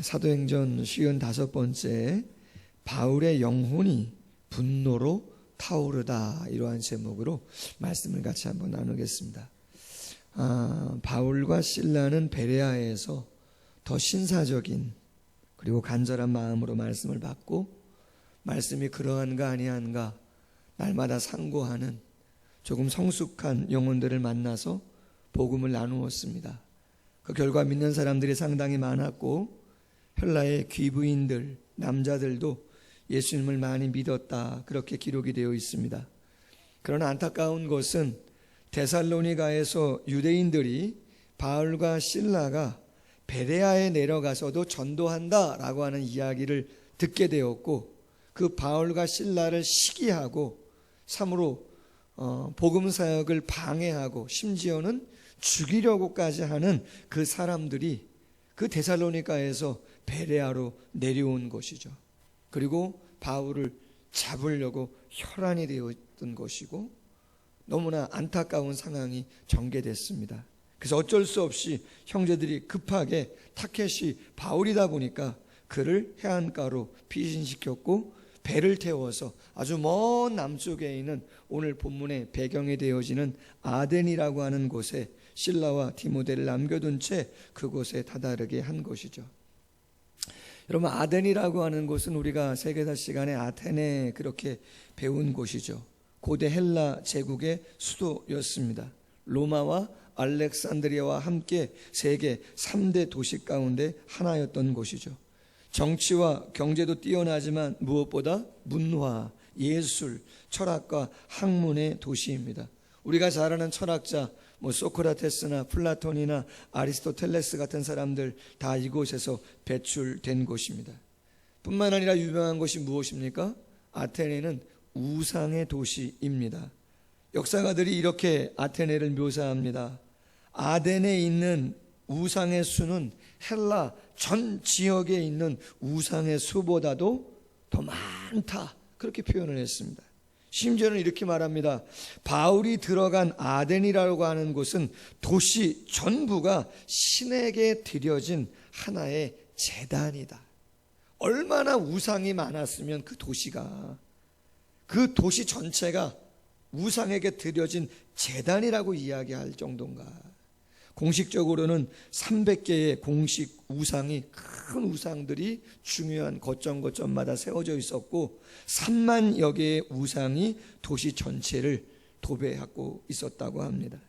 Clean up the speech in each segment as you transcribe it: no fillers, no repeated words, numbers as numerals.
사도행전 55번째 바울의 영혼이 분노로 타오르다, 이러한 제목으로 말씀을 같이 한번 나누겠습니다. 바울과 실라는 베레아에서 더 신사적인 그리고 간절한 마음으로 말씀을 받고 말씀이 그러한가 아니한가 날마다 상고하는 조금 성숙한 영혼들을 만나서 복음을 나누었습니다. 그 결과 믿는 사람들이 상당히 많았고 헬라의 귀부인들, 남자들도 예수님을 많이 믿었다, 그렇게 기록이 되어 있습니다. 그러나 안타까운 것은 데살로니가에서 유대인들이 바울과 실라가 베레아에 내려가서도 전도한다라고 하는 이야기를 듣게 되었고, 그 바울과 실라를 시기하고 참으로 복음 사역을 방해하고 심지어는 죽이려고까지 하는 그 사람들이 그 데살로니가에서 베레아로 내려온 것이죠. 그리고 바울을 잡으려고 혈안이 되었던 것이고 너무나 안타까운 상황이 전개됐습니다. 그래서 어쩔 수 없이 형제들이 급하게 타켓이 바울이다 보니까 그를 해안가로 피신시켰고 배를 태워서 아주 먼 남쪽에 있는 오늘 본문의 배경이 되어지는 아덴이라고 하는 곳에 실라와 디모데를 남겨둔 채 그곳에 다다르게 한 것이죠. 여러분, 아덴이라고 하는 곳은 우리가 세계사 시간에 아테네 그렇게 배운 곳이죠. 고대 헬라 제국의 수도였습니다. 로마와 알렉산드리아와 함께 세계 3대 도시 가운데 하나였던 곳이죠. 정치와 경제도 뛰어나지만 무엇보다 문화, 예술, 철학과 학문의 도시입니다. 우리가 잘 아는 철학자 소크라테스나 플라톤이나 아리스토텔레스 같은 사람들 다 이곳에서 배출된 곳입니다. 뿐만 아니라 유명한 것이 무엇입니까? 아테네는 우상의 도시입니다. 역사가들이 이렇게 아테네를 묘사합니다. 아덴에 있는 우상의 수는 헬라 전 지역에 있는 우상의 수보다도 더 많다, 그렇게 표현을 했습니다. 심지어는 이렇게 말합니다. 바울이 들어간 아덴이라고 하는 곳은 도시 전부가 신에게 드려진 하나의 제단이다. 얼마나 우상이 많았으면 그 도시가, 그 도시 전체가 우상에게 드려진 제단이라고 이야기할 정도인가. 공식적으로는 300개의 공식 우상이, 큰 우상들이 중요한 거점마다 세워져 있었고 3만여 개의 우상이 도시 전체를 도배하고 있었다고 합니다.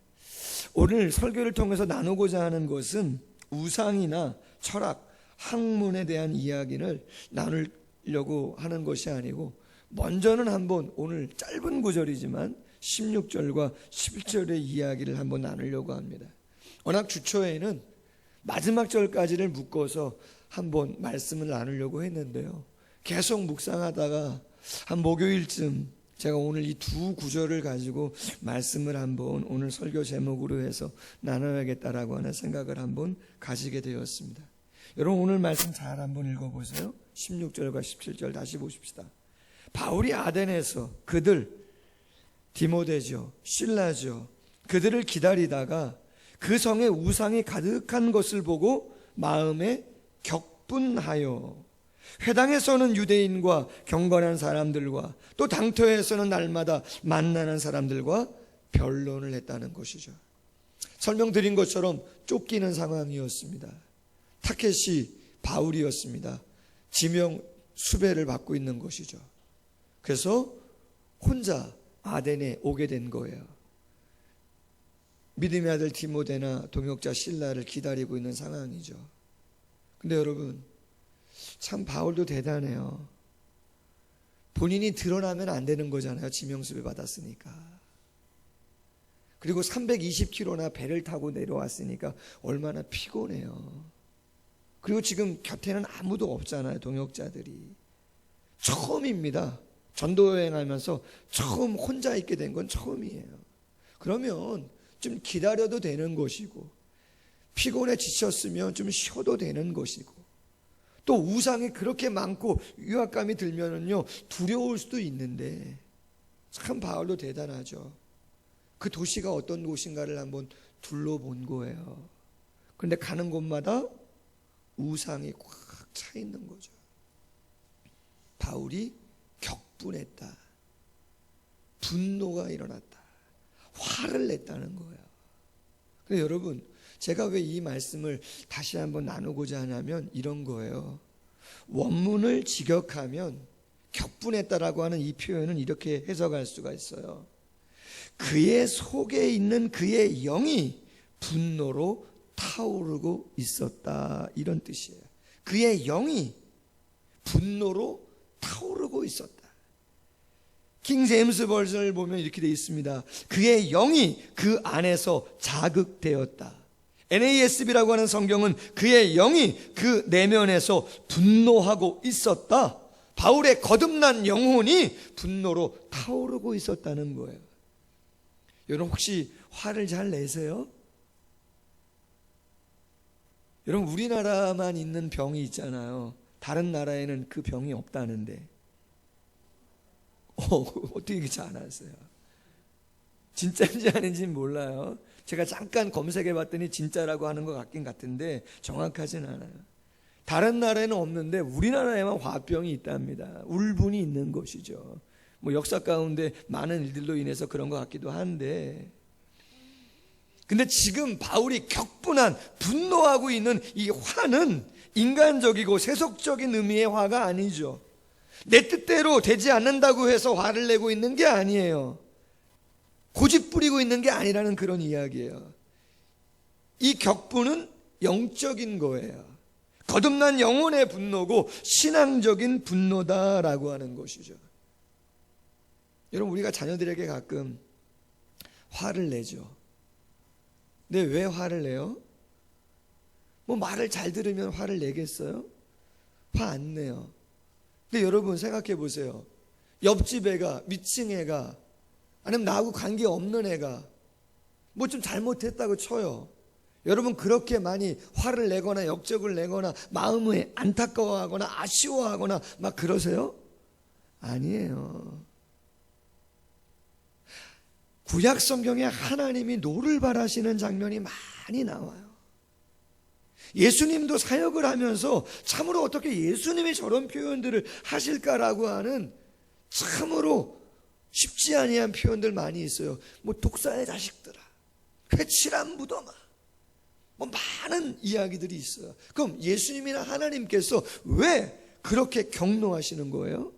오늘 설교를 통해서 나누고자 하는 것은 우상이나 철학, 학문에 대한 이야기를 나누려고 하는 것이 아니고, 먼저는 한번 오늘 짧은 구절이지만 16절과 17절의 이야기를 한번 나누려고 합니다. 워낙 주초에는 마지막 절까지를 묶어서 한번 말씀을 나누려고 했는데요, 계속 묵상하다가 한 목요일쯤 제가 오늘 이 두 구절을 가지고 말씀을 한번 오늘 설교 제목으로 해서 나눠야겠다라고 하는 생각을 한번 가지게 되었습니다. 여러분, 오늘 말씀 잘 한번 읽어보세요. 16절과 17절 다시 보십시다. 바울이 아덴에서 그들, 디모데죠, 실라죠, 그들을 기다리다가 그 성에 우상이 가득한 것을 보고 마음에 격분하여 회당에서는 유대인과 경건한 사람들과 또 당토에서는 날마다 만나는 사람들과 변론을 했다는 것이죠. 설명드린 것처럼 쫓기는 상황이었습니다. 타켓이 바울이었습니다. 지명 수배를 받고 있는 것이죠. 그래서 혼자 아덴에 오게 된 거예요. 믿음의 아들 디모데나 동역자 실라를 기다리고 있는 상황이죠. 근데 여러분, 참 바울도 대단해요. 본인이 드러나면 안 되는 거잖아요. 지명수배 받았으니까. 그리고 320km나 배를 타고 내려왔으니까 얼마나 피곤해요. 그리고 지금 곁에는 아무도 없잖아요. 동역자들이. 처음입니다. 전도여행하면서 처음 혼자 있게 된 건 처음이에요. 그러면 좀 기다려도 되는 것이고, 피곤해 지쳤으면 좀 쉬어도 되는 것이고, 또 우상이 그렇게 많고 위압감이 들면은요 두려울 수도 있는데, 참 바울도 대단하죠. 그 도시가 어떤 곳인가를 한번 둘러본 거예요. 그런데 가는 곳마다 우상이 꽉 차 있는 거죠. 바울이 격분했다. 분노가 일어났다. 화를 냈다는 거예요. 근데 여러분, 제가 왜 이 말씀을 다시 한번 나누고자 하냐면 이런 거예요. 원문을 직역하면 격분했다라고 하는 이 표현은 이렇게 해석할 수가 있어요. 그의 속에 있는 그의 영이 분노로 타오르고 있었다, 이런 뜻이에요. 그의 영이 분노로 타오르고 있었다. 킹 제임스 버전을 보면 이렇게 되어 있습니다. 그의 영이 그 안에서 자극되었다. NASB라고 하는 성경은 그의 영이 그 내면에서 분노하고 있었다. 바울의 거듭난 영혼이 분노로 타오르고 있었다는 거예요. 여러분, 혹시 화를 잘 내세요? 여러분, 우리나라만 있는 병이 있잖아요. 다른 나라에는 그 병이 없다는데 어떻게 이렇게 잘 아세요? 진짜인지 아닌지는 몰라요. 제가 잠깐 검색해 봤더니 진짜라고 하는 것 같긴 같은데 정확하진 않아요. 다른 나라에는 없는데 우리나라에만 화병이 있답니다. 울분이 있는 것이죠. 뭐 역사 가운데 많은 일들로 인해서 그런 것 같기도 한데, 근데 지금 바울이 격분한, 분노하고 있는 이 화는 인간적이고 세속적인 의미의 화가 아니죠. 내 뜻대로 되지 않는다고 해서 화를 내고 있는 게 아니에요. 고집 부리고 있는 게 아니라는 그런 이야기예요. 이 격분은 영적인 거예요. 거듭난 영혼의 분노고 신앙적인 분노다라고 하는 것이죠. 여러분, 우리가 자녀들에게 가끔 화를 내죠. 근데 왜 화를 내요? 뭐 말을 잘 들으면 화를 내겠어요? 화 안 내요. 근데 여러분 생각해 보세요. 옆집 애가, 위층 애가, 아니면 나하고 관계 없는 애가 뭐 좀 잘못했다고 쳐요. 여러분, 그렇게 많이 화를 내거나 역적을 내거나 마음에 안타까워하거나 아쉬워하거나 막 그러세요? 아니에요. 구약 성경에 하나님이 노를 바라시는 장면이 많이 나와요. 예수님도 사역을 하면서 참으로 어떻게 예수님이 저런 표현들을 하실까라고 하는 참으로 쉽지 아니한 표현들 많이 있어요. 뭐 독사의 자식들아, 회칠한 무덤아, 뭐 많은 이야기들이 있어요. 그럼 예수님이나 하나님께서 왜 그렇게 경노하시는 거예요?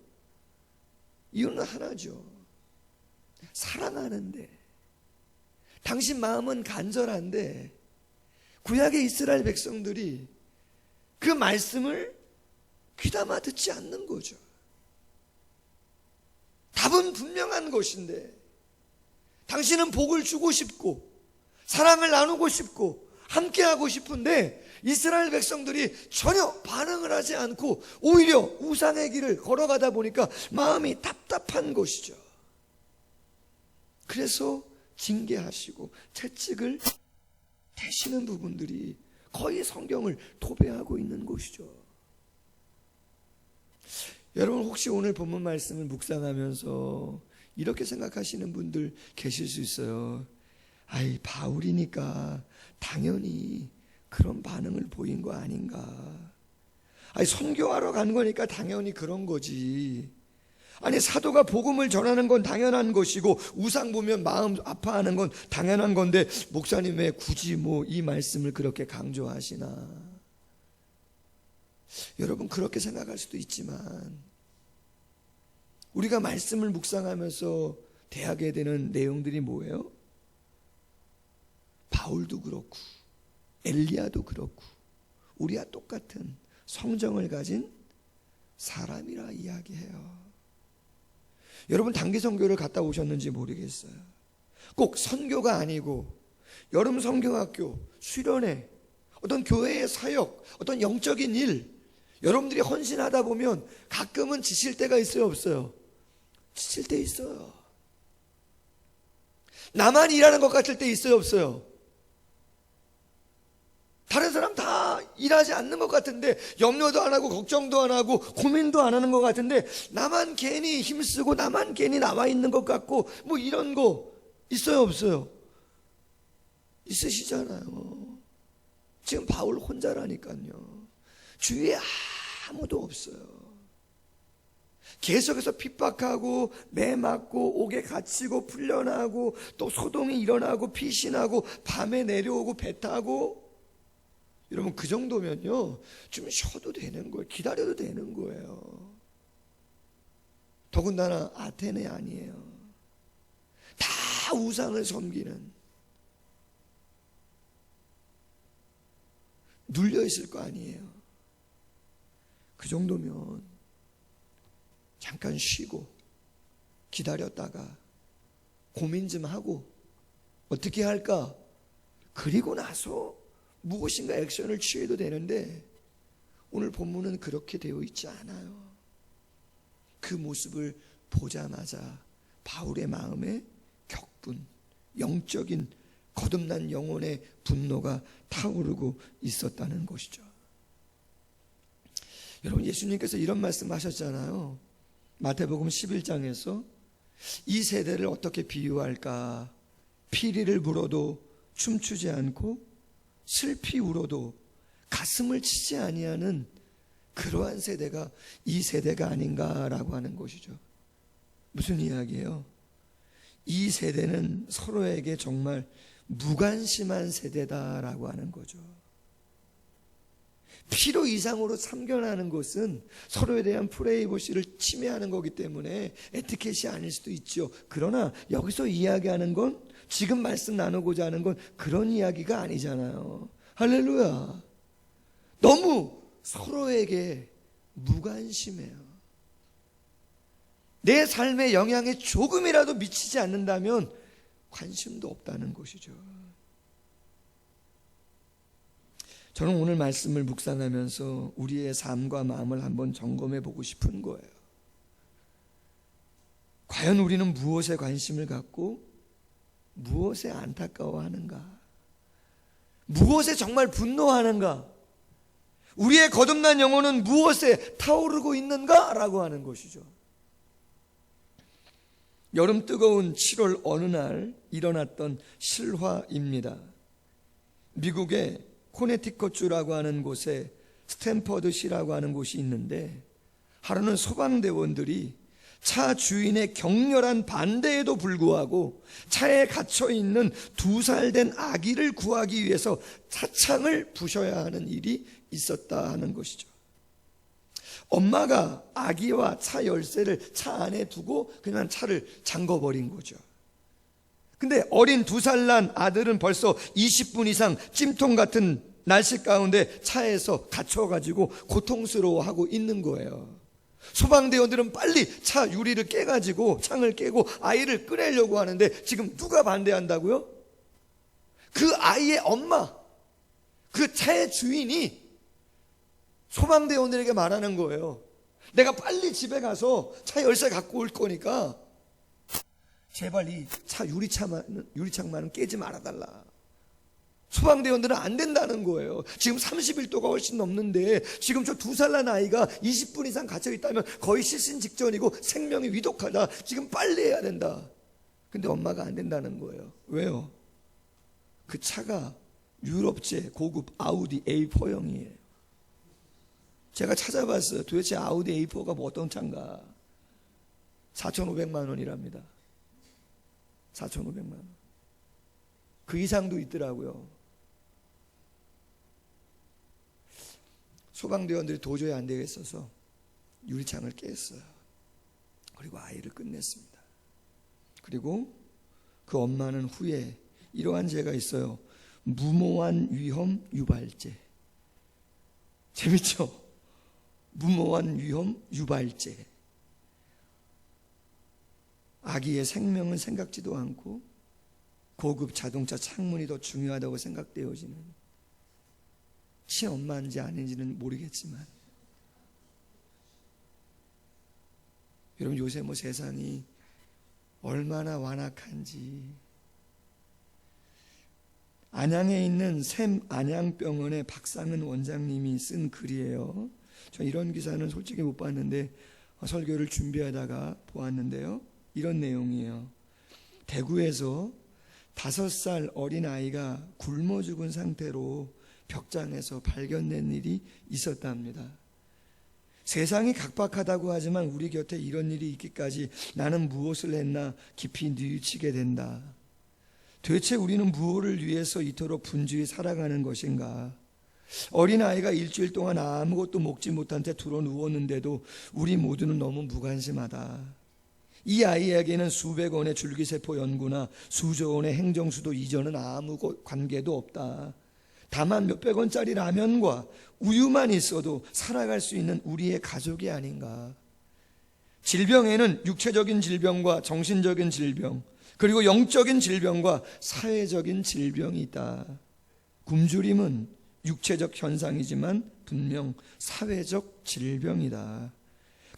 이유는 하나죠. 사랑하는데, 당신 마음은 간절한데 구약의 이스라엘 백성들이 그 말씀을 귀담아 듣지 않는 거죠. 답은 분명한 것인데, 당신은 복을 주고 싶고 사랑을 나누고 싶고 함께하고 싶은데 이스라엘 백성들이 전혀 반응을 하지 않고 오히려 우상의 길을 걸어가다 보니까 마음이 답답한 것이죠. 그래서 징계하시고 채찍을 대시는 부분들이 거의 성경을 도배하고 있는 것이죠. 여러분, 혹시 오늘 본문 말씀을 묵상하면서 이렇게 생각하시는 분들 계실 수 있어요. 아이, 바울이니까 당연히 그런 반응을 보인 거 아닌가. 아니, 선교하러 간 거니까 당연히 그런 거지. 아니, 사도가 복음을 전하는 건 당연한 것이고 우상 보면 마음 아파하는 건 당연한 건데 목사님 왜 굳이 뭐 이 말씀을 그렇게 강조하시나. 여러분, 그렇게 생각할 수도 있지만 우리가 말씀을 묵상하면서 대하게 되는 내용들이 뭐예요? 바울도 그렇고 엘리야도 그렇고 우리와 똑같은 성정을 가진 사람이라 이야기해요. 여러분, 단기 선교를 갔다 오셨는지 모르겠어요. 꼭 선교가 아니고 여름 선교학교, 수련회, 어떤 교회의 사역, 어떤 영적인 일, 여러분들이 헌신하다 보면 가끔은 지칠 때가 있어요, 없어요? 지칠 때 있어요. 나만 일하는 것 같을 때 있어요, 없어요? 다른 사람 다 일하지 않는 것 같은데 염려도 안 하고 걱정도 안 하고 고민도 안 하는 것 같은데 나만 괜히 힘쓰고 나만 괜히 나와 있는 것 같고 뭐 이런 거 있어요, 없어요? 있으시잖아요. 지금 바울 혼자라니까요. 주위에 아무도 없어요. 계속해서 핍박하고 매맞고 옥에 갇히고 풀려나고 또 소동이 일어나고 피신하고 밤에 내려오고 배 타고, 여러분 그 정도면요 좀 쉬어도 되는 거예요. 기다려도 되는 거예요. 더군다나 아테네 아니에요. 다 우상을 섬기는, 눌려있을 거 아니에요. 그 정도면 잠깐 쉬고 기다렸다가 고민 좀 하고 어떻게 할까, 그리고 나서 무엇인가 액션을 취해도 되는데, 오늘 본문은 그렇게 되어 있지 않아요. 그 모습을 보자마자 바울의 마음에 격분, 영적인 거듭난 영혼의 분노가 타오르고 있었다는 것이죠. 여러분, 예수님께서 이런 말씀 하셨잖아요. 마태복음 11장에서 이 세대를 어떻게 비유할까? 피리를 불어도 춤추지 않고 슬피 울어도 가슴을 치지 아니하는 그러한 세대가 이 세대가 아닌가라고 하는 것이죠. 무슨 이야기예요? 이 세대는 서로에게 정말 무관심한 세대다라고 하는 거죠. 필요 이상으로 참견하는 것은 서로에 대한 프라이버시를 침해하는 거기 때문에 에티켓이 아닐 수도 있죠. 그러나 여기서 이야기하는 건, 지금 말씀 나누고자 하는 건 그런 이야기가 아니잖아요. 할렐루야. 너무 서로에게 무관심해요. 내 삶에 영향이 조금이라도 미치지 않는다면 관심도 없다는 것이죠. 저는 오늘 말씀을 묵상하면서 우리의 삶과 마음을 한번 점검해 보고 싶은 거예요. 과연 우리는 무엇에 관심을 갖고 무엇에 안타까워하는가? 무엇에 정말 분노하는가? 우리의 거듭난 영혼은 무엇에 타오르고 있는가라고 하는 것이죠. 여름 뜨거운 7월 어느 날 일어났던 실화입니다. 미국의 코네티컷주라고 하는 곳에 스탠퍼드시라고 하는 곳이 있는데, 하루는 소방대원들이 차 주인의 격렬한 반대에도 불구하고 차에 갇혀있는 2살 된 아기를 구하기 위해서 차창을 부셔야 하는 일이 있었다 하는 것이죠. 엄마가 아기와 차 열쇠를 차 안에 두고 그냥 차를 잠궈버린 거죠. 근데 어린 2살 난 아들은 벌써 20분 이상 찜통 같은 날씨 가운데 차에서 갇혀가지고 고통스러워하고 있는 거예요. 소방대원들은 빨리 차 유리를 깨가지고 창을 깨고 아이를 꺼내려고 하는데, 지금 누가 반대한다고요? 그 아이의 엄마, 그 차의 주인이 소방대원들에게 말하는 거예요. 내가 빨리 집에 가서 차 열쇠 갖고 올 거니까 제발 이 차 유리창만은 깨지 말아달라. 소방대원들은 안 된다는 거예요. 지금 31도가 훨씬 넘는데 지금 저 2살 난 아이가 20분 이상 갇혀있다면 거의 실신 직전이고 생명이 위독하다. 지금 빨리 해야 된다. 근데 엄마가 안 된다는 거예요. 왜요? 그 차가 유럽제 고급 아우디 A4형이에요. 제가 찾아봤어요. 도대체 아우디 A4가 뭐 어떤 차인가? 4,500만 원이랍니다. 4,500만 원. 그 이상도 있더라고요. 소방대원들이 도저히 안 되겠어서 유리창을 깼어요. 그리고 아이를 끝냈습니다. 그리고 그 엄마는 후에 이러한 죄가 있어요. 무모한 위험 유발죄. 재밌죠? 무모한 위험 유발죄. 아기의 생명은 생각지도 않고 고급 자동차 창문이 더 중요하다고 생각되어지는, 친엄마인지 아닌지는 모르겠지만, 여러분 요새 뭐 세상이 얼마나 완악한지. 안양에 있는 샘 안양병원의 박상은 원장님이 쓴 글이에요. 저 이런 기사는 솔직히 못 봤는데 설교를 준비하다가 보았는데요. 이런 내용이에요. 대구에서 5살 어린 아이가 굶어 죽은 상태로 벽장에서 발견된 일이 있었답니다. 세상이 각박하다고 하지만 우리 곁에 이런 일이 있기까지 나는 무엇을 했나 깊이 뉘우치게 된다. 도대체 우리는 무엇을 위해서 이토록 분주히 살아가는 것인가? 어린아이가 일주일 동안 아무것도 먹지 못한 채 들어 누웠는데도 우리 모두는 너무 무관심하다. 이 아이에게는 수백 원의 줄기세포 연구나 수조 원의 행정수도 이전은 아무 관계도 없다. 다만 몇백 원짜리 라면과 우유만 있어도 살아갈 수 있는 우리의 가족이 아닌가. 질병에는 육체적인 질병과 정신적인 질병, 그리고 영적인 질병과 사회적인 질병이 있다. 굶주림은 육체적 현상이지만 분명 사회적 질병이다.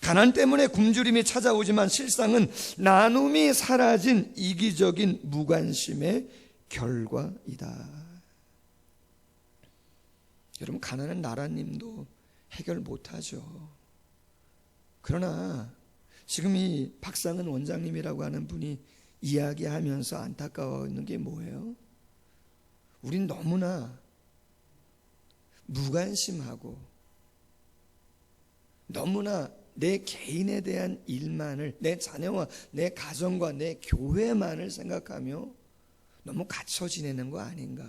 가난 때문에 굶주림이 찾아오지만 실상은 나눔이 사라진 이기적인 무관심의 결과이다. 여러분, 가난은 나라님도 해결 못하죠. 그러나 지금 이 박상은 원장님이라고 하는 분이 이야기하면서 안타까워하는 게 뭐예요? 우린 너무나 무관심하고 너무나 내 개인에 대한 일만을, 내 자녀와 내 가정과 내 교회만을 생각하며 너무 갇혀 지내는 거 아닌가.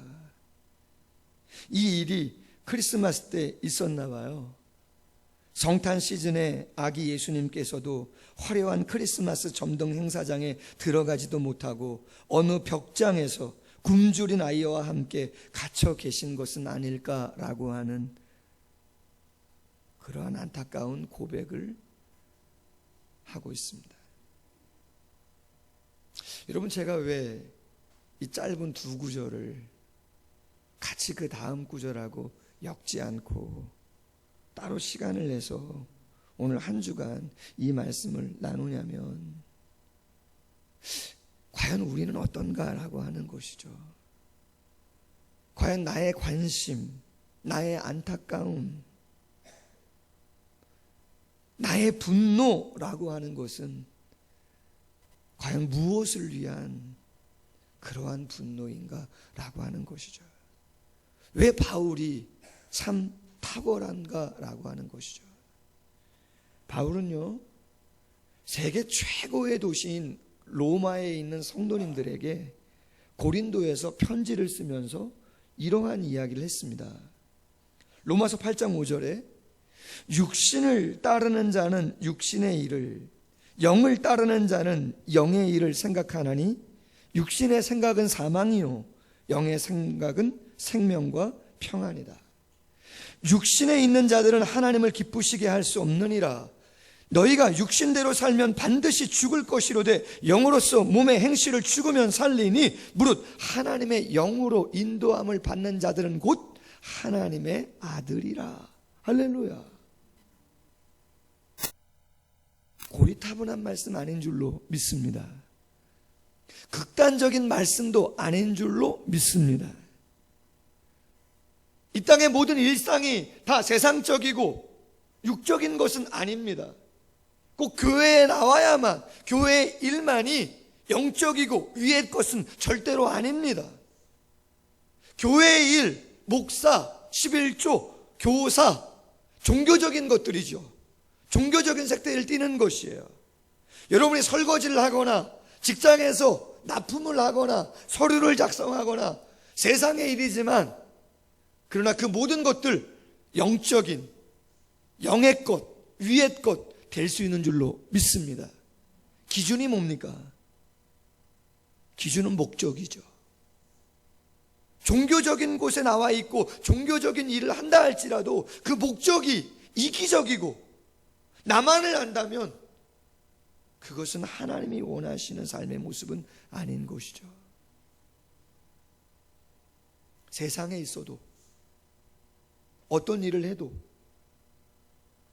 이 일이 크리스마스 때 있었나 봐요. 성탄 시즌에 아기 예수님께서도 화려한 크리스마스 점등 행사장에 들어가지도 못하고 어느 벽장에서 굶주린 아이와 함께 갇혀 계신 것은 아닐까라고 하는 그러한 안타까운 고백을 하고 있습니다. 여러분, 제가 왜 이 짧은 두 구절을 같이 그 다음 구절하고 엮지 않고 따로 시간을 내서 오늘 한 주간 이 말씀을 나누냐면, 과연 우리는 어떤가라고 하는 것이죠. 과연 나의 관심, 나의 안타까움, 나의 분노라고 하는 것은 과연 무엇을 위한 그러한 분노인가라고 하는 것이죠. 왜 바울이 참 탁월한가라고 하는 것이죠. 바울은요, 세계 최고의 도시인 로마에 있는 성도님들에게 고린도에서 편지를 쓰면서 이러한 이야기를 했습니다. 로마서 8장 5절에 육신을 따르는 자는 육신의 일을, 영을 따르는 자는 영의 일을 생각하나니 육신의 생각은 사망이요 영의 생각은 생명과 평안이다. 육신에 있는 자들은 하나님을 기쁘시게 할 수 없느니라. 너희가 육신대로 살면 반드시 죽을 것이로되 영으로서 몸의 행실을 죽으면 살리니 무릇 하나님의 영으로 인도함을 받는 자들은 곧 하나님의 아들이라. 할렐루야. 고리타분한 말씀 아닌 줄로 믿습니다. 극단적인 말씀도 아닌 줄로 믿습니다. 이 땅의 모든 일상이 다 세상적이고 육적인 것은 아닙니다. 꼭 교회에 나와야만, 교회의 일만이 영적이고 위의 것은 절대로 아닙니다. 교회의 일, 목사, 11조, 교사, 종교적인 것들이죠. 종교적인 색대를 띠는 것이에요. 여러분이 설거지를 하거나 직장에서 납품을 하거나 서류를 작성하거나 세상의 일이지만, 그러나 그 모든 것들 영적인, 영의 것, 위의 것 될 수 있는 줄로 믿습니다. 기준이 뭡니까? 기준은 목적이죠. 종교적인 곳에 나와 있고 종교적인 일을 한다 할지라도 그 목적이 이기적이고 나만을 안다면 그것은 하나님이 원하시는 삶의 모습은 아닌 것이죠. 세상에 있어도 어떤 일을 해도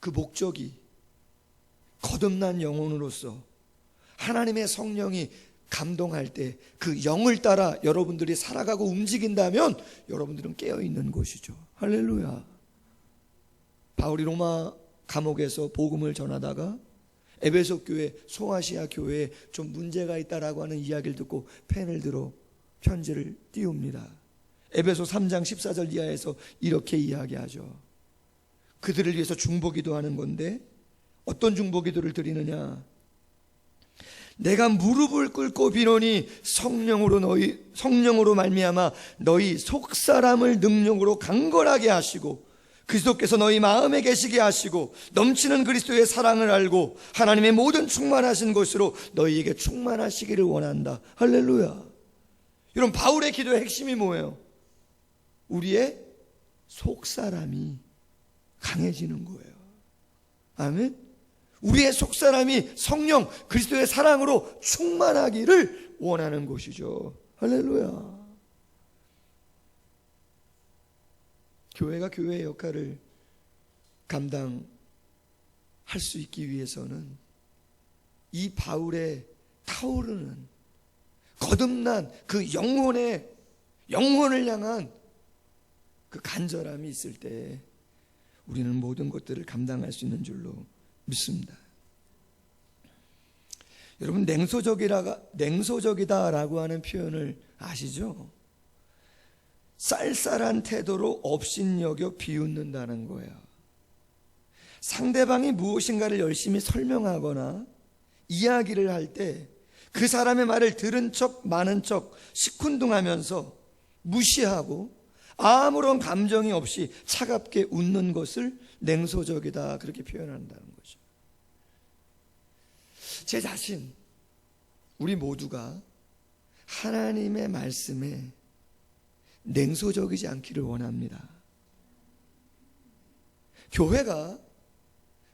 그 목적이 거듭난 영혼으로서 하나님의 성령이 감동할 때 그 영을 따라 여러분들이 살아가고 움직인다면 여러분들은 깨어있는 것이죠. 할렐루야. 바울이 로마 감옥에서 복음을 전하다가 에베소 교회, 소아시아 교회에 좀 문제가 있다라고 하는 이야기를 듣고 펜을 들어 편지를 띄웁니다. 에베소 3장 14절 이하에서 이렇게 이야기하죠. 그들을 위해서 중보기도 하는 건데 어떤 중보기도를 드리느냐? 내가 무릎을 꿇고 비노니 성령으로 말미암아 너희 속사람을 능력으로 강건하게 하시고 그리스도께서 너희 마음에 계시게 하시고 넘치는 그리스도의 사랑을 알고 하나님의 모든 충만하신 것으로 너희에게 충만하시기를 원한다. 할렐루야. 여러분, 바울의 기도의 핵심이 뭐예요? 우리의 속사람이 강해지는 거예요. 아멘. 우리의 속사람이 성령 그리스도의 사랑으로 충만하기를 원하는 것이죠. 할렐루야. 교회가 교회의 역할을 감당할 수 있기 위해서는 이 바울의 타오르는 거듭난 그 영혼을 향한 그 간절함이 있을 때 우리는 모든 것들을 감당할 수 있는 줄로 믿습니다. 여러분, 냉소적이다라고 하는 표현을 아시죠? 쌀쌀한 태도로 업신여겨 비웃는다는 거예요. 상대방이 무엇인가를 열심히 설명하거나 이야기를 할 때 그 사람의 말을 들은 척 많은 척 시큰둥하면서 무시하고 아무런 감정이 없이 차갑게 웃는 것을 냉소적이다, 그렇게 표현한다는 거죠. 제 자신, 우리 모두가 하나님의 말씀에 냉소적이지 않기를 원합니다. 교회가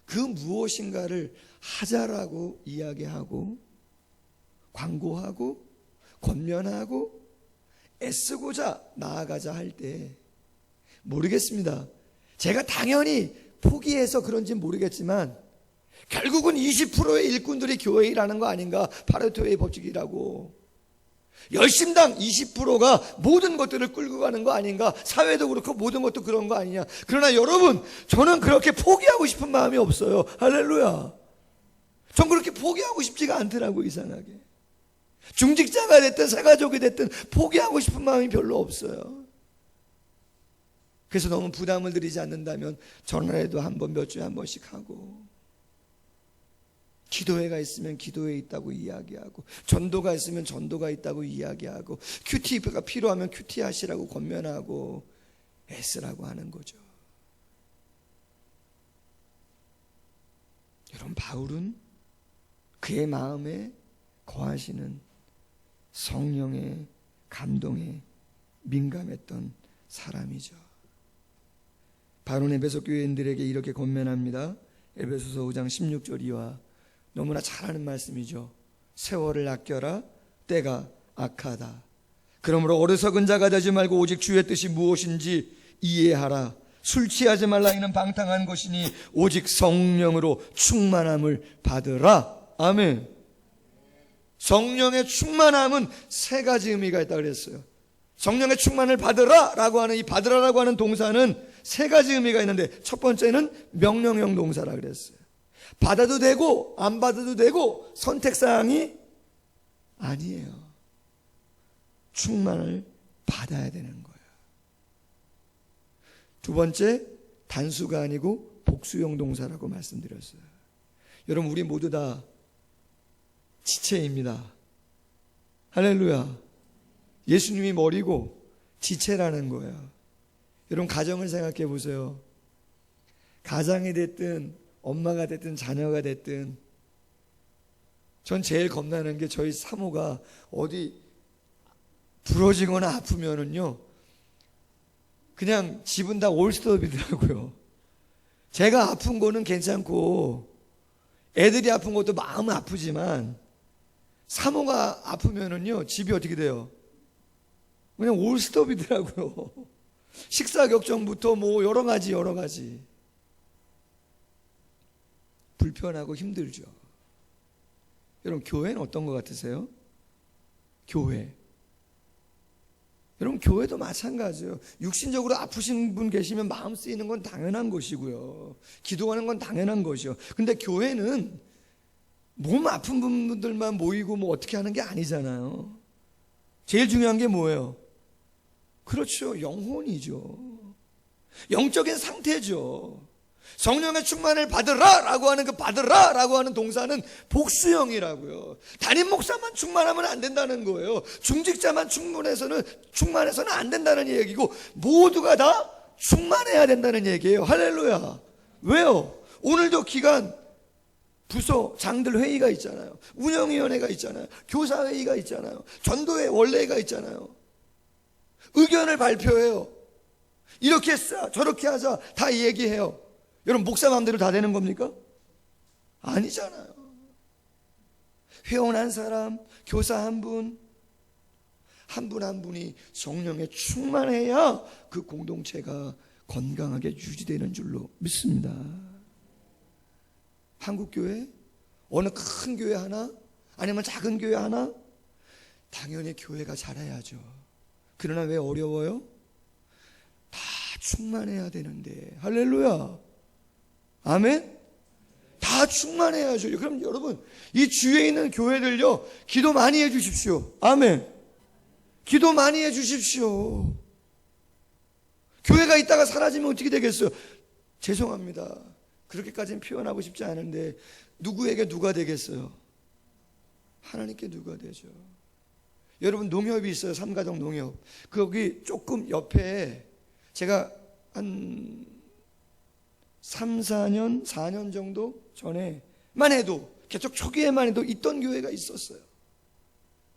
그 무엇인가를 하자라고 이야기하고 광고하고 권면하고 애쓰고자 나아가자 할 때 모르겠습니다. 제가 당연히 포기해서 그런지 모르겠지만 결국은 20%의 일꾼들이 교회에 일하는 거 아닌가? 파레토의 법칙이라고. 열심당 20%가 모든 것들을 끌고 가는 거 아닌가? 사회도 그렇고 모든 것도 그런 거 아니냐? 그러나 여러분, 저는 그렇게 포기하고 싶은 마음이 없어요. 할렐루야. 전 그렇게 포기하고 싶지가 않더라고, 이상하게. 중직자가 됐든 새가족이 됐든 포기하고 싶은 마음이 별로 없어요. 그래서 너무 부담을 드리지 않는다면 전화라도 한 번, 몇 주에 한 번씩 하고, 기도회가 있으면 기도회 있다고 이야기하고, 전도가 있으면 전도가 있다고 이야기하고, 큐티가 필요하면 큐티 하시라고 권면하고 애쓰라고 하는 거죠. 여러분, 바울은 그의 마음에 거하시는 성령의 감동에 민감했던 사람이죠. 바울은 에베소 교회인들에게 이렇게 권면합니다. 에베소서 5장 16절 이하 너무나 잘하는 말씀이죠. 세월을 아껴라, 때가 악하다. 그러므로 어리석은 자가 되지 말고 오직 주의 뜻이 무엇인지 이해하라. 술 취하지 말라. 이는 방탕한 것이니 오직 성령으로 충만함을 받으라. 아멘. 성령의 충만함은 세 가지 의미가 있다고 그랬어요. 성령의 충만을 받으라 라고 하는 이 받으라라고 하는 동사는 세 가지 의미가 있는데, 첫 번째는 명령형 동사라 그랬어요. 받아도 되고 안 받아도 되고 선택사항이 아니에요. 충만을 받아야 되는 거예요. 두 번째, 단수가 아니고 복수형 동사라고 말씀드렸어요. 여러분, 우리 모두 다 지체입니다. 할렐루야. 예수님이 머리고 지체라는 거예요. 여러분, 가정을 생각해 보세요. 가장이 됐든 엄마가 됐든 자녀가 됐든 전 제일 겁나는 게 저희 사모가 어디 부러지거나 아프면은요, 그냥 집은 다 올스톱이더라고요. 제가 아픈 거는 괜찮고 애들이 아픈 것도 마음은 아프지만 사모가 아프면은요, 집이 어떻게 돼요? 그냥 올스톱이더라고요. 식사 격정부터 뭐 여러 가지 불편하고 힘들죠. 여러분, 교회는 어떤 것 같으세요? 교회. 여러분, 교회도 마찬가지예요. 육신적으로 아프신 분 계시면 마음 쓰이는 건 당연한 것이고요. 기도하는 건 당연한 것이요. 근데 교회는 몸 아픈 분들만 모이고 뭐 어떻게 하는 게 아니잖아요. 제일 중요한 게 뭐예요? 그렇죠. 영혼이죠. 영적인 상태죠. 성령의 충만을 받으라라고 하는 그 받으라라고 하는 동사는 복수형이라고요. 담임 목사만 충만하면 안 된다는 거예요. 중직자만 충만해서는 안 된다는 얘기고 모두가 다 충만해야 된다는 얘기예요. 할렐루야. 왜요? 오늘도 기간 부서 장들 회의가 있잖아요. 운영위원회가 있잖아요. 교사회의가 있잖아요. 전도회 원례가 있잖아요. 의견을 발표해요. 이렇게 했어, 저렇게 하자 다 얘기해요. 여러분 목사 마음대로 다 되는 겁니까? 아니잖아요. 회원 한 사람, 교사 한 분, 한 분 한 분이 성령에 충만해야 그 공동체가 건강하게 유지되는 줄로 믿습니다. 한국교회? 어느 큰 교회 하나? 아니면 작은 교회 하나? 당연히 교회가 잘해야죠. 그러나 왜 어려워요? 다 충만해야 되는데. 할렐루야. 아멘? 다 충만해야죠. 그럼 여러분, 이 주위에 있는 교회들요, 기도 많이 해 주십시오. 아멘. 기도 많이 해 주십시오. 교회가 있다가 사라지면 어떻게 되겠어요? 죄송합니다. 그렇게까지는 표현하고 싶지 않은데 누구에게 누가 되겠어요? 하나님께 누가 되죠? 여러분 농협이 있어요. 삼가정 농협. 거기 조금 옆에 제가 한 3, 4년 정도 전에만 해도 개척 초기에만 해도 있던 교회가 있었어요.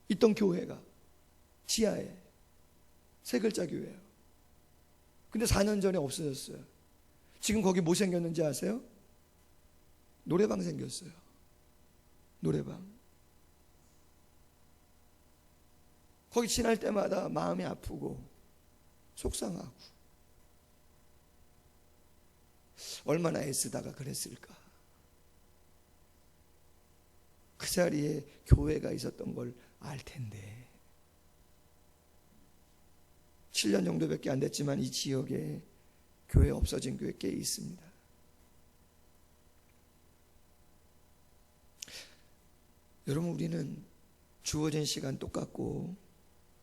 있던 교회가 지하에 세 글자 교회예요. 근데 4년 전에 없어졌어요. 지금 거기 뭐 생겼는지 아세요? 노래방 생겼어요. 노래방. 거기 지날 때마다 마음이 아프고 속상하고 얼마나 애쓰다가 그랬을까. 그 자리에 교회가 있었던 걸 알 텐데 7년 정도밖에 안 됐지만 이 지역에 교회 없어진 교회 꽤 있습니다. 여러분 우리는 주어진 시간 똑같고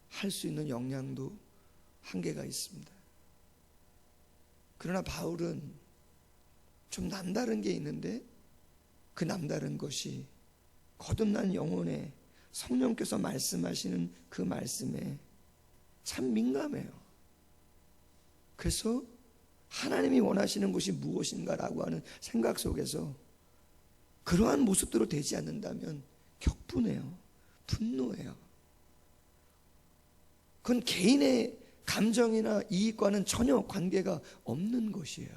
할 수 있는 역량도 한계가 있습니다. 그러나 바울은 좀 남다른 게 있는데 그 남다른 것이 거듭난 영혼에 성령께서 말씀하시는 그 말씀에 참 민감해요. 그래서 하나님이 원하시는 것이 무엇인가라고 하는 생각 속에서 그러한 모습대로 되지 않는다면 격분해요. 분노해요. 그건 개인의 감정이나 이익과는 전혀 관계가 없는 것이에요.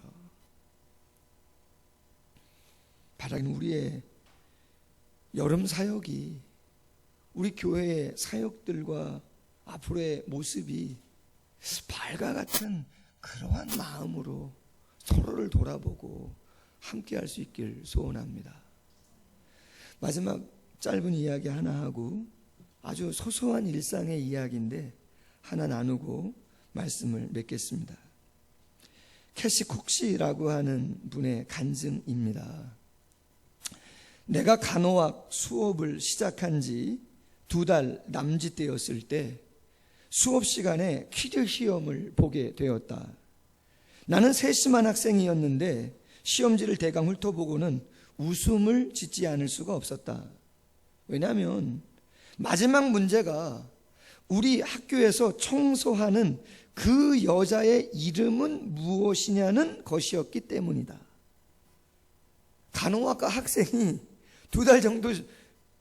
바라긴 우리의 여름 사역이 우리 교회의 사역들과 앞으로의 모습이 발과 같은 그러한 마음으로 서로를 돌아보고 함께 할 수 있길 소원합니다. 마지막 짧은 이야기 하나 하고 아주 소소한 일상의 이야기인데 하나 나누고 말씀을 맺겠습니다. 캐시 콕시라고 하는 분의 간증입니다. 내가 간호학 수업을 시작한 지 2달 남짓되었을 때 수업 시간에 퀴즈 시험을 보게 되었다. 나는 세심한 학생이었는데 시험지를 대강 훑어보고는 웃음을 짓지 않을 수가 없었다. 왜냐하면 마지막 문제가 우리 학교에서 청소하는 그 여자의 이름은 무엇이냐는 것이었기 때문이다. 간호학과 학생이 2달 정도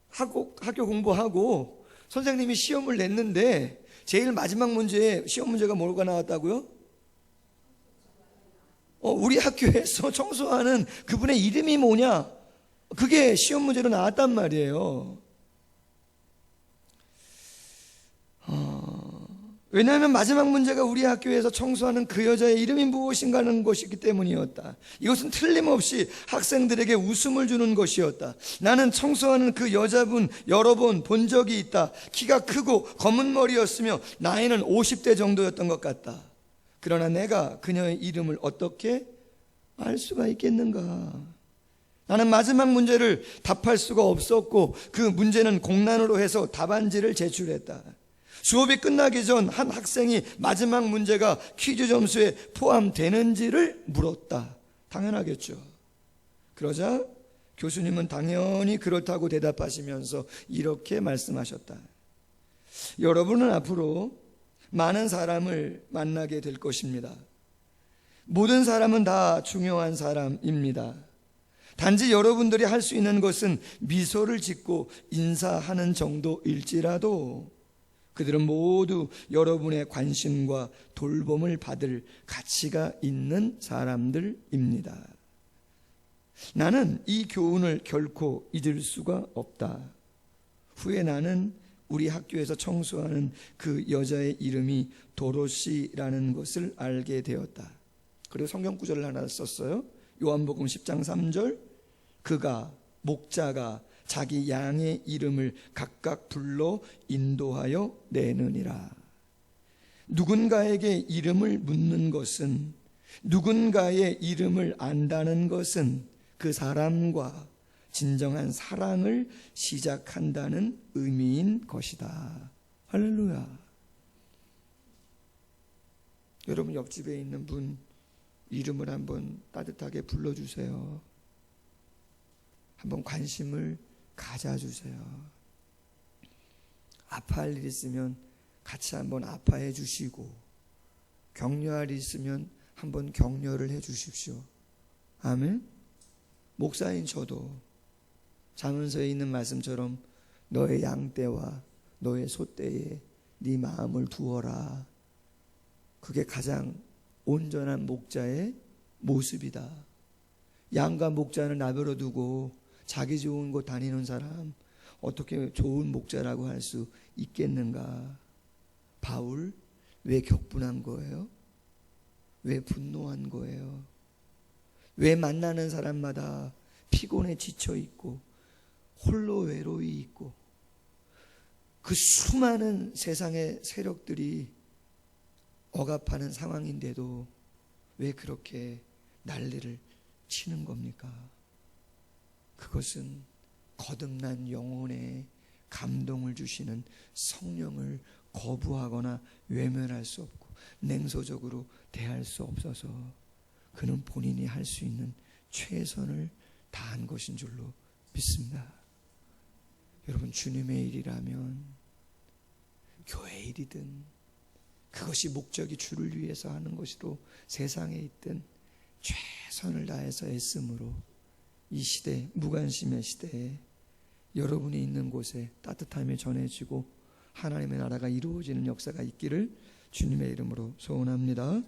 학교 공부하고 선생님이 시험을 냈는데 제일 마지막 문제에 시험 문제가 뭐가 나왔다고요? 우리 학교에서 청소하는 그분의 이름이 뭐냐? 그게 시험 문제로 나왔단 말이에요. 왜냐하면 마지막 문제가 우리 학교에서 청소하는 그 여자의 이름이 무엇인가 하는 것이기 때문이었다. 이것은 틀림없이 학생들에게 웃음을 주는 것이었다. 나는 청소하는 그 여자분 여러 번 본 적이 있다. 키가 크고 검은 머리였으며 나이는 50대 정도였던 것 같다. 그러나 내가 그녀의 이름을 어떻게 알 수가 있겠는가? 나는 마지막 문제를 답할 수가 없었고 그 문제는 공란으로 해서 답안지를 제출했다. 수업이 끝나기 전 한 학생이 마지막 문제가 퀴즈 점수에 포함되는지를 물었다. 당연하겠죠. 그러자 교수님은 당연히 그렇다고 대답하시면서 이렇게 말씀하셨다. 여러분은 앞으로 많은 사람을 만나게 될 것입니다. 모든 사람은 다 중요한 사람입니다. 단지 여러분들이 할 수 있는 것은 미소를 짓고 인사하는 정도일지라도 그들은 모두 여러분의 관심과 돌봄을 받을 가치가 있는 사람들입니다. 나는 이 교훈을 결코 잊을 수가 없다. 후에 나는 우리 학교에서 청소하는 그 여자의 이름이 도로시라는 것을 알게 되었다. 그리고 성경 구절을 하나 썼어요. 요한복음 10장 3절, 그가 목자가 자기 양의 이름을 각각 불러 인도하여 내느니라. 누군가에게 이름을 묻는 것은, 누군가의 이름을 안다는 것은 그 사람과 진정한 사랑을 시작한다는 의미인 것이다. 할렐루야. 여러분 옆집에 있는 분 이름을 한번 따뜻하게 불러주세요. 한번 관심을 가져주세요. 아파할 일 있으면 같이 한번 아파해 주시고, 격려할 일 있으면 한번 격려를 해 주십시오. 아멘. 목사인 저도 잠언서에 있는 말씀처럼 너의 양떼와 너의 소떼에 네 마음을 두어라. 그게 가장 온전한 목자의 모습이다. 양과 목자는 나별로 두고 자기 좋은 곳 다니는 사람 어떻게 좋은 목자라고 할 수 있겠는가? 바울 왜 격분한 거예요? 왜 분노한 거예요? 왜 만나는 사람마다 피곤에 지쳐 있고 홀로 외로이 있고 그 수많은 세상의 세력들이 억압하는 상황인데도 왜 그렇게 난리를 치는 겁니까? 그것은 거듭난 영혼에 감동을 주시는 성령을 거부하거나 외면할 수 없고 냉소적으로 대할 수 없어서 그는 본인이 할 수 있는 최선을 다한 것인 줄로 믿습니다. 여러분, 주님의 일이라면 교회 일이든 그것이 목적이 주를 위해서 하는 것이로 세상에 있든 최선을 다해서 애씀으로 이 시대, 무관심의 시대에 여러분이 있는 곳에 따뜻함이 전해지고 하나님의 나라가 이루어지는 역사가 있기를 주님의 이름으로 소원합니다.